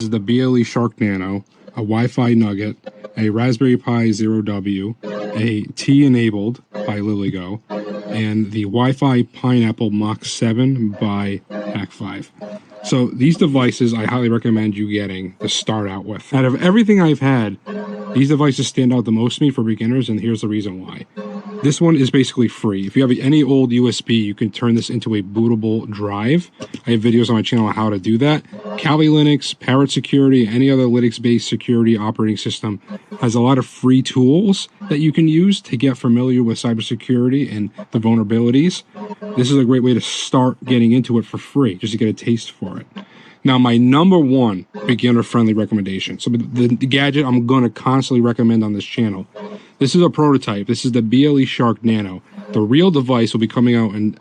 This is the BLE Shark Nano, a Wi-Fi Nugget, a Raspberry Pi 0W, a T-enabled by LilyGo, and the Wi-Fi Pineapple Mach 7 by Hack5. So these devices I highly recommend you getting to start out with. Out of everything I've had, these devices stand out the most to me for beginners, and here's the reason why. This one is basically free. If you have any old USB, you can turn this into a bootable drive. I have videos on my channel on how to do that. Kali Linux, Parrot Security, any other Linux-based security operating system has a lot of free tools that you can use to get familiar with cybersecurity and the vulnerabilities. This is a great way to start getting into it for free, just to get a taste for it. Now, my number one beginner-friendly recommendation, so the gadget I'm going to constantly recommend on this channel, this is a prototype. This is the BLE Shark Nano. The real device will be coming out in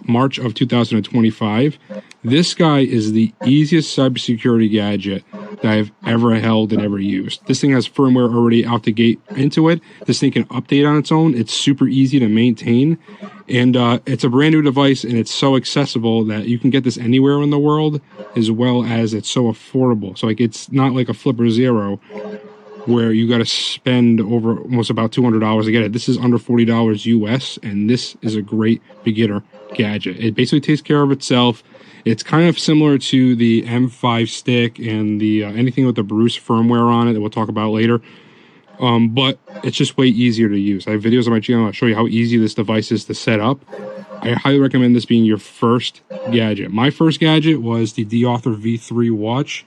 March of 2025. This guy is the easiest cybersecurity gadget that I've ever held and ever used. This thing has firmware already out the gate into it. This thing can update on its own. It's super easy to maintain. And it's a brand new device, and it's so accessible that you can get this anywhere in the world, as well as it's so affordable. So like, it's not like a Flipper Zero where you got to spend over almost about $200 to get it. This is under $40 US, and this is a great beginner gadget. It basically takes care of itself. It's kind of similar to the M5 stick and the anything with the Bruce firmware on it that we'll talk about later. But it's just way easier to use. I have videos on my channel. I'll show you how easy this device is to set up. I highly recommend this being your first gadget. My first gadget was the D-Author V3 watch.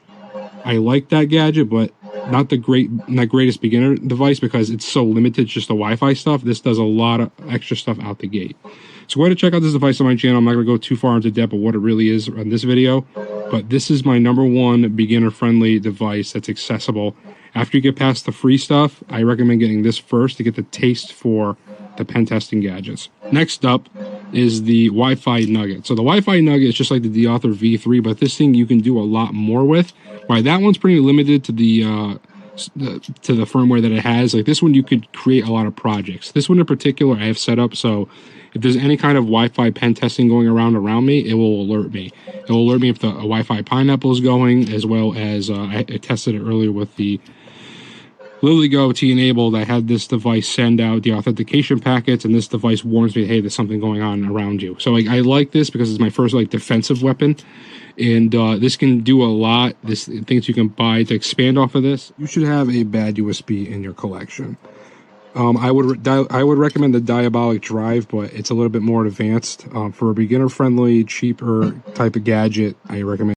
I like that gadget, but not the greatest beginner device because it's so limited, just the Wi-Fi stuff. This does a lot of extra stuff out the gate. So go ahead and check out this device on my channel. I'm not going to go too far into depth of what it really is on this video, but this is my number one beginner-friendly device that's accessible. After you get past the free stuff, I recommend getting this first to get the taste for the pen testing gadgets. Next up is the Wi-Fi Nugget. So the Wi-Fi Nugget is just like the D-Author V3, but this thing you can do a lot more with. Right, that one's pretty limited to the firmware that it has. Like this one, you could create a lot of projects. This one in particular, I have set up so if there's any kind of Wi-Fi pen testing going around me, it will alert me. It will alert me if the Wi-Fi Pineapple is going, as well as I tested it earlier with the LilyGo T-enabled. I had this device send out the authentication packets, and this device warns me, hey, there's something going on around you. So like, I like this because it's my first like defensive weapon, and this can do a lot. This things you can buy to expand off of this. You should have a bad USB in your collection. I would recommend the Diabolic Drive, but it's a little bit more advanced. For a beginner-friendly, cheaper type of gadget, I recommend